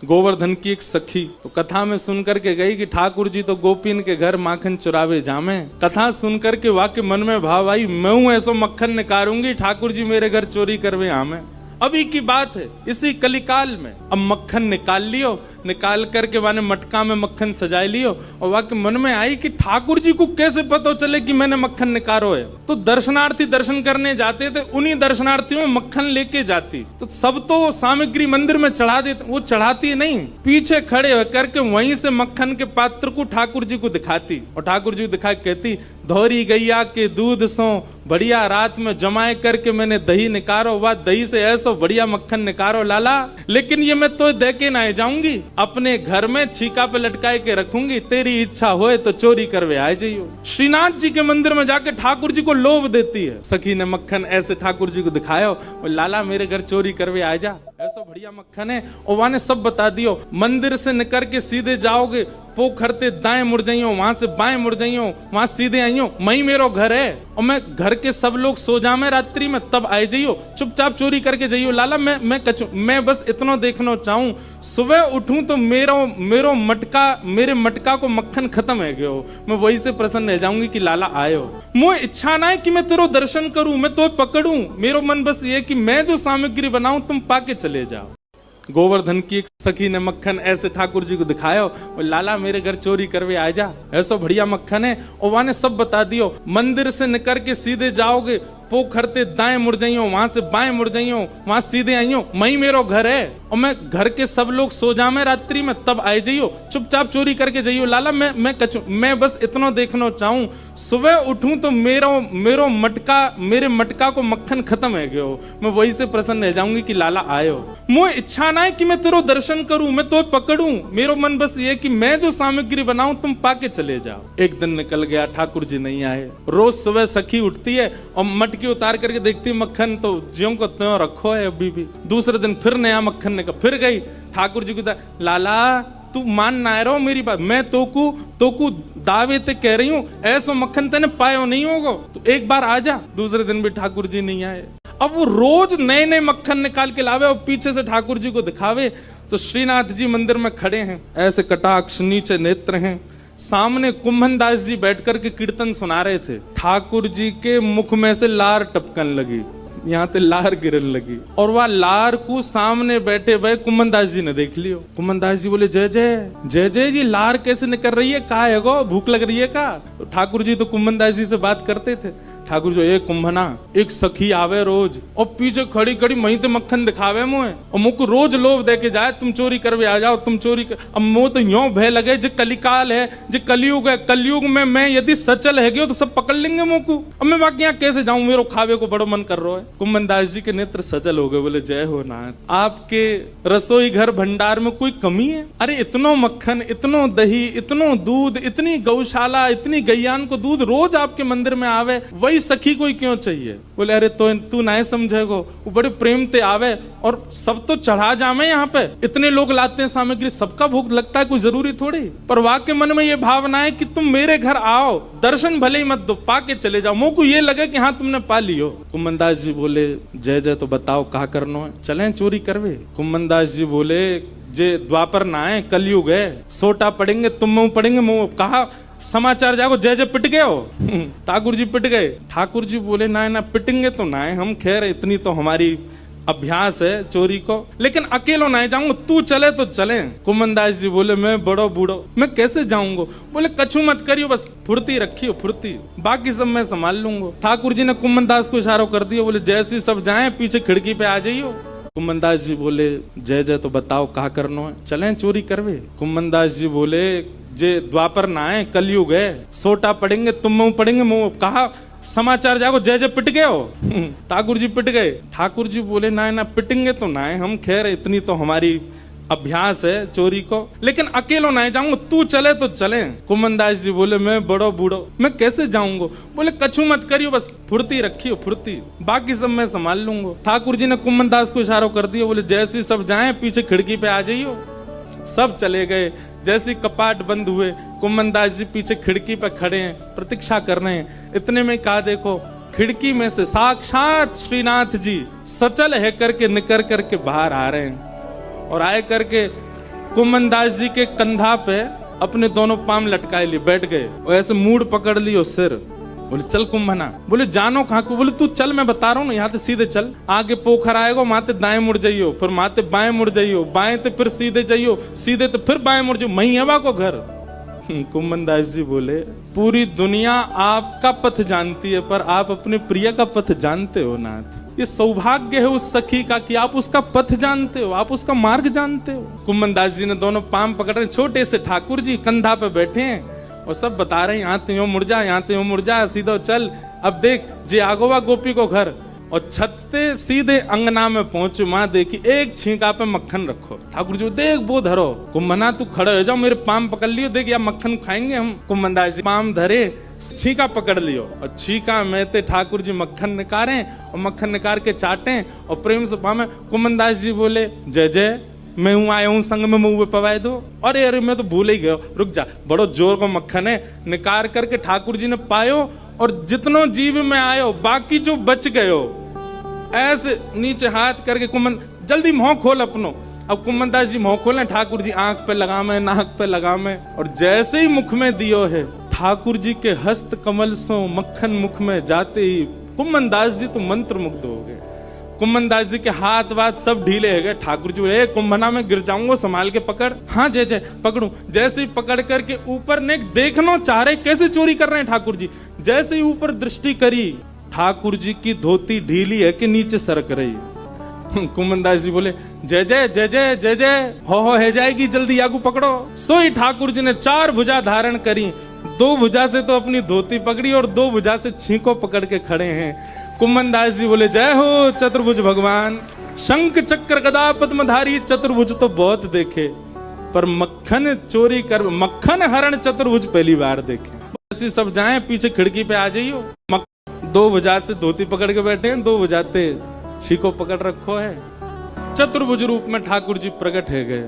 गोवर्धन की एक सखी तो कथा में सुनकर के गई कि ठाकुर जी तो गोपीन के घर माखन चुरावे जामे। कथा सुनकर के वाक्य मन में भाव आई, मैं हूं ऐसो मक्खन निकारूंगी, ठाकुर जी मेरे घर चोरी करवे आमे। अभी की बात है, इसी कलिकाल में अब मक्खन निकाल लियो, निकाल करके माने मटका में मक्खन सजाए लियो और वाक्य मन में आई कि ठाकुर जी को कैसे पता चले कि मैंने मक्खन निकालो है। तो दर्शनार्थी दर्शन करने जाते थे, उन्हीं दर्शनार्थियों में मक्खन लेके जाती। तो सब तो सामग्री मंदिर में चढ़ा देते, वो चढ़ाती नहीं, पीछे खड़े होकर के वहीं से मक्खन के पात्र को ठाकुर जी को दिखाती और ठाकुर जी को दिखा कहती, धौरी गैया के दूध सो बढ़िया रात में जमाए करके मैंने दही निकारो, वह दही से ऐसा बढ़िया मक्खन निकारो लाला, लेकिन ये मैं तो दे के ना जाऊंगी, अपने घर में छीका पे लटकाए के रखूंगी, तेरी इच्छा होए तो चोरी करवे आ जाइयो। श्रीनाथ जी के मंदिर में जाके ठाकुर जी को लोभ देती है। सखी ने मक्खन ऐसे ठाकुर जी को दिखाया, लाला मेरे घर चोरी करवे आ जा, ऐसा बढ़िया मक्खन है। और वहां ने सब बता दियो, मंदिर से निकल के सीधे जाओगे, पोखरते दाएं मुड़ जाइयो, वहां से बाएं मुड़ जाइयो, वहां सीधे आइयो, मई मेरो घर है और मैं घर के सब लोग सो जामे रात्रि में, तब आए जाइयो, चुपचाप चोरी करके जाइयो लाला। मैं बस इतना देखना चाहूं, सुबह उठूं तो मेरो मटका, मेरे मटका को मक्खन खत्म है गयो, मैं वही से प्रसन्न रह जाऊंगी कि लाला आयो। मुझे इच्छा ना है कि मैं तेरो दर्शन करूं, मैं तो पकड़ूं, मेरो मन बस ये कि मैं जो सामग्री बनाऊं तुम पाके चले जाओ। गोवर्धन की एक सखी ने मक्खन ऐसे ठाकुर जी को दिखाया, लाला मेरे घर चोरी करवे आ जा, ऐसा बढ़िया मक्खन है। और वहां ने सब बता दियो, मंदिर से निकल के सीधे जाओगे, पोखरते दाएं मुड़ जाइयो, वहां से बाएं मुड़ जाइयो, वहां सीधे आइयो, मई मेरो घर है और मैं घर के सब लोग सो जामे रात्रि में, तब आए जाइयो, चुपचाप चोरी करके जाइयो लाला। मैं बस इतना देखना चाहूं, सुबह उठूं तो मेरो मटका, मेरे मटका को मक्खन खत्म है गयो, मैं वही से प्रसन्न रह जाऊंगी कि लाला आयो। मुझे इच्छा ना है कि मैं तेरो दर्शन करूं, मैं तो पकड़ूं, मेरो मन बस ये कि मैं जो सामग्री बनाऊं तुम पाके चले जाओ। एक दिन निकल गया, ठाकुर जी नहीं आए। रोज सुबह सखी उठती है और मटकी उतार करके देखती मक्खन तो ज्यों को त्यों रखो है अभी भी। दूसरे दिन फिर नया मक्खन निकल, फिर गई ठाकुर जी को, लाला तू मान ना रहो मेरी बात, मैं तोकू दावे ते कह रही हूँ, ऐसा मक्खन तेने पायो नहीं होगा, तो एक बार आ जा। दूसरे दिन भी ठाकुर जी नहीं आए। अब वो रोज नए नए मक्खन निकाल के लावे और पीछे से ठाकुर जी को दिखावे। तो श्रीनाथ जी मंदिर में खड़े हैं, ऐसे कटाक्ष नीचे नेत्र हैं, सामने कुंभन दास जी बैठकर के कीर्तन सुना रहे थे। ठाकुर जी के मुख में से लार टपकन लगी, यहाँ पे लार गिरन लगी और वह लार को सामने बैठे भाई कुंभन दास जी ने देख लियो। कुंभन दास जी बोले, जय जय जय जय जी, लार कैसे निकल रही है, कहा है गो, भूख लग रही है का? तो ठाकुर जी तो कुंभन दास जी से बात करते थे। ठाकुर जो, एक कुंभना, एक सखी आवे रोज और पीछे खड़ी खड़ी मही ते मक्खन दिखावे मुझे और मुझको रोज लोभ दे के जाए, तुम चोरी करवे आ जाओ, तुम चोरी कर। अब मुझे तो यूं भय लगे, जो कलिकाल है, जो कलयुग है, कलयुग में मैं यदि सचल है गयो तो सब पकड़ लेंगे मुझको। अब मैं बाकी यहाँ कैसे जाऊं, मेरे खावे को बड़ो मन कर रहा है। कुंभन दास जी के नेत्र सचल हो गए, बोले, जय हो नाथ, आपके रसोई घर भंडार में कोई कमी है? अरे इतनो मक्खन, इतनो दही, इतनो दूध, इतनी गौशाला, इतनी गैयान को दूध रोज आपके मंदिर में आवे, वही सखी कोई क्यों चाहिए? बोले, अरे तो तू नहीं समझेगो, वो बड़े प्रेम ते आवे और सब तो चढ़ा जामे, यहाँ पे इतने लोग लाते हैं सामग्री, सबका भूख लगता है, कोई जरूरी थोड़ी। पर वाक्य मन में ये भावना है कि तुम मेरे घर आओ, दर्शन भले ही मत दो, पाके चले जाओ, मुझको ये लगे कि हाँ तुमने पा लियो। कुंभन दास जी बोले, जय जय, तो बताओ कहा करनो है, चलें चोरी करवे? कुंभन दास जी बोले, जे द्वापर ना है, कलयुग है, सोटा पड़ेंगे, तुम मुंह पड़ेंगे, मुंह कहा समाचार जागो, जय जय पिट गए हो। ठाकुर जी पिट गए। ठाकुर जी बोले, ना पिटेंगे तो ना, हम खैर इतनी तो हमारी अभ्यास है चोरी को, लेकिन अकेलो नहीं जाऊंगा, तू चले तो चले। कुंभन दास जी बोले, मैं बड़ो बूढ़ो, मैं कैसे जाऊंगा? बोले, कछु मत करियो, बस फुर्ती रखियो, फुर्ती, बाकी सब मैं संभाल लूंगा। ठाकुर जी ने कुंभन दास को इशारा कर दिया, बोले, जैसे सब जाए पीछे खिड़की पे आ जाइयो। कुंभन दास जी बोले, जय जय, तो बताओ कहा करनो है, चलें चोरी करवे? कुंभन दास जी बोले, जे द्वापर ना है, कलयुग है, सोटा पड़ेंगे, तुम मुंह पड़ेंगे, मुंह कहा समाचार जागो, जय जय पिट गए हो। ठाकुर जी पिट गए। ठाकुर जी बोले, ना पिटेंगे तो ना, हम खैर इतनी तो हमारी अभ्यास है चोरी को, लेकिन अकेलो नहीं जाऊंगा, तू चले तो चले। कुंभन दास जी बोले, मैं बड़ो बूढ़ो, मैं कैसे जाऊंगा? बोले, कछु मत करियो, बस फुर्ती रखियो, फुर्ती, बाकी सब मैं संभाल लूंगा। ठाकुर जी ने कुंभन दास को इशारा कर दिया, बोले, जैसे सब जाए पीछे खिड़की पे आ जाइयो। सब चले गए। जैसे कपाट बंद हुए, कुंभन दास जी पीछे खिड़की पे खड़े हैं, प्रतीक्षा कर रहे हैं। इतने में कहा, देखो खिड़की में से साक्षात श्रीनाथ जी सचल है करके निकल करके बाहर आ रहे हैं और आए करके कुम्भनदास जी के कंधा पे अपने दोनों पाम लटकाए लिए बैठ गए और ऐसे मूड पकड़ लियो सिर। बोले चल कुंभना। बोले जानो कहाँ को? बोले तू चल, मैं बता रहा हूँ ना, यहाँ से सीधे चल। आगे पोखर आएगा, माते दाएं मुड़ जाइयो, फिर माते बाएं मुड़ जाइयो, बाएं तो फिर सीधे जाइयो, सीधे तो फिर बाएं मुड़ जाइयो, मही हवा को घर। कुम्भनदास जी बोले पूरी दुनिया आपका पथ जानती है, पर आप अपने प्रिय का पथ जानते हो नाथ। ये सौभाग्य है उस सखी का कि आप उसका पथ जानते हो, आप उसका मार्ग जानते हो। कुम्भनदास जी ने दोनों पाम पकड़ रहे, छोटे से ठाकुर जी कंधा पे बैठे हैं और सब बता रहे हैं, यहाँ ते मुड़ जा, यहाँ ते मुड़ जा, सीधा चल। अब देख जे आगोवा गोपी को घर, और छत से सीधे अंगना में पहुंचे, माँ देखी एक छींका पे मक्खन रखो। ठाकुर जी देख वो धरो। कुम्भना तू खड़े हो जाओ, मेरे पाम पकड़ लियो, देख या मक्खन खाएंगे हम। कुम्भनदास जी पाम धरे, छींका पकड़ लियो, और छींका में ते ठाकुर जी मक्खन निकारे और मक्खन निकाल के चाटे और प्रेम से पामे। कुम्भनदास जी बोले जय जय, मैं हूं आया हूं संग में मुंह पवाए दो। अरे अरे मैं तो भूल ही गया, रुक जा, बड़ो जोर को मक्खन है। निकार करके ठाकुर जी ने पायो, और जितनो जीव में आयो बाकी जो बच गयो, ऐसे नीचे हाथ करके कुम्भन जल्दी मुंह खोल अपनो। अब कुम्भनदास जी मुंह खोले, ठाकुर जी आंख पे लगा में, नाक पे लगा में, और जैसे ही मुख में दियो है, ठाकुर जी के हस्त कमल से मक्खन मुख में जाते ही कुम्भनदास जी तो मंत्र मुग्ध हो गए। कुम्भनदास जी के हाथ वाथ सब ढीले हो गए। ठाकुर जी बोले कुम्भना में गिर जाऊंगा, संभाल के पकड़। हाँ जय जय पकड़ू। जैसे ही पकड़ करके ऊपर ने देखना चाह रहे कैसे चोरी कर रहे हैं ठाकुर जी। जैसे ही ऊपर दृष्टि करी, ठाकुर जी की धोती ढीली है कि नीचे सरक रही। कुम्भनदास जी बोले जय जय जय जय जय जय, हो है जाएगी, जल्दी आगू पकड़ो। सोई ठाकुर जी ने 4 भुजा धारण करी, 2 भुजा से तो अपनी धोती पकड़ी और 2 भुजा से छींको पकड़ के खड़े हैं। कुम्भनदास जी बोले जय हो चतुर्भुज भगवान। शंख चक्र गदा पद्मधारी चतुर्भुज तो बहुत देखे, पर मक्खन चोरी कर, मक्खन हरण चतुर्भुज पहली बार देखे। बस ये सब जाए पीछे खिड़की पे आ जाइयो। 2 भुजा से धोती पकड़ के बैठे हैं, 2 भुजाते छीको पकड़ रखो है। चतुर्भुज रूप में ठाकुर जी प्रकट है गए।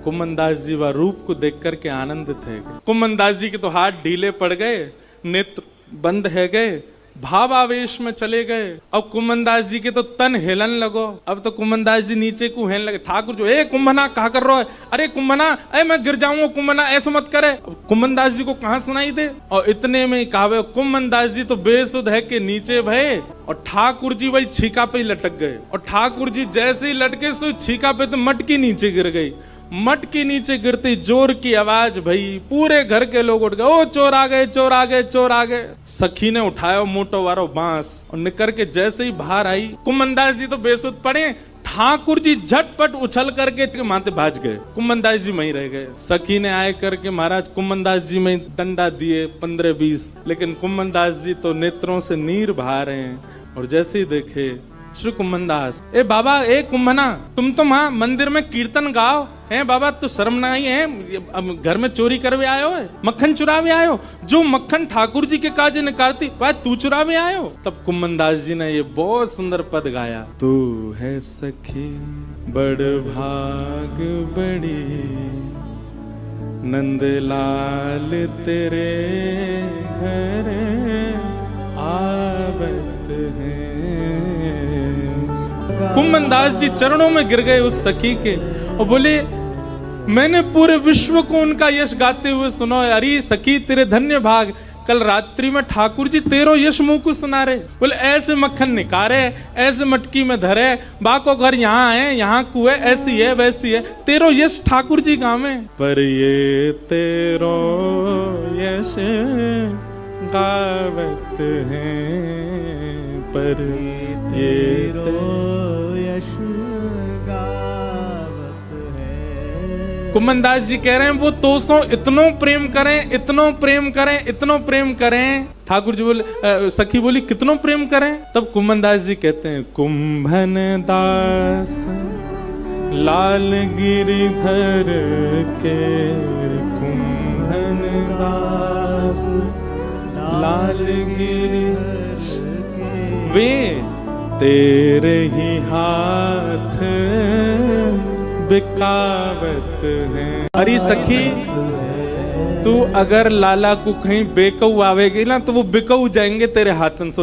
कुम्भनदास जी वह रूप को देख करके आनंदित है गए। कुम्भनदास जी के तो हाथ ढीले पड़ गए, नेत्र बंद है गए, भावावेश में चले गए। अब कुम्भनदास जी के तो तन हिलन लगो। अब तो कुम्भनदास जी नीचे को हिलन लगे। ठाकुर जो ए कुम्भना कहा कर रहा है? अरे कुम्भना, अरे मैं गिर जाऊंगा, कुम्भना ऐसा मत करे। कुम्भनदास जी को कहां सुनाई दे, और इतने में ही कहा कुम्भनदास जी तो बेसुध है के नीचे भये, और ठाकुर जी वही छीका पे ही लटक गए। और ठाकुर जी जैसे ही लटके सो छीका पे तो मटकी नीचे गिर गई। मटकी नीचे गिरते जोर की आवाज भई, पूरे घर के लोग उठ गए, ओ चोर आ गए, चोर आ गए, चोर आ गए। सखी ने उठाया मोटो वारो बांस और निकर के जैसे ही बाहर आई, कुम्भनदास जी तो बेसुध पड़े। ठाकुर जी झटपट उछल करके माथे भाज गए, कुम्भनदास जी वहीं रह गए। सखी ने आए करके महाराज कुम्भनदास जी में डंडा दिए 15-20, लेकिन कुम्भनदास जी तो नेत्रों से नीर बहा रहे हैं। और जैसे ही देखे श्री कुम्भनदास, ए बाबा, ए कुम्भना, तुम तो वहां मंदिर में कीर्तन गाओ है बाबा, तो शर्म नहीं है? अब घर में चोरी करवे आयो है, मक्खन चुरावे आयो, जो मक्खन ठाकुर जी के काजे निकालती वह तू चुरावे आयो। तब कुम्भनदास जी ने ये बहुत सुंदर पद गाया, तू है सखी बड़ भाग बड़ी, नंदलाल तेरे घर आवत है। कुम्भनदास जी चरणों में गिर गए उस सखी के और बोले मैंने पूरे विश्व को उनका यश गाते हुए सुनो। अरे सखी तेरे धन्य भाग, कल रात्रि में ठाकुर जी तेरो यश मुंह को सुना रहे। बोले ऐसे मक्खन निकारे, ऐसे मटकी में धरे, बाको घर यहाँ है, यहाँ कुएं, ऐसी है वैसी है, तेरो यश ठाकुर जी गावे। पर ये तेरो यश गावत है, पर ये तेरो यश गावत है। कुम्भनदास जी कह रहे हैं वो तोसो इतनो प्रेम करें, इतनो प्रेम करें, इतनो प्रेम करें। ठाकुर जी बोले, सखी बोली कितनो प्रेम करें? तब कुम्भनदास जी कहते हैं, कुंभन दास लाल गिरिधर के, कुंभन दास लाल गिरिधर के, वे तेरे ही हाथ बिकावत है। अरे सखी, तू अगर लाला को कहीं बेकऊ आवेगी ना तो वो बिकऊ जाएंगे तेरे हाथन से।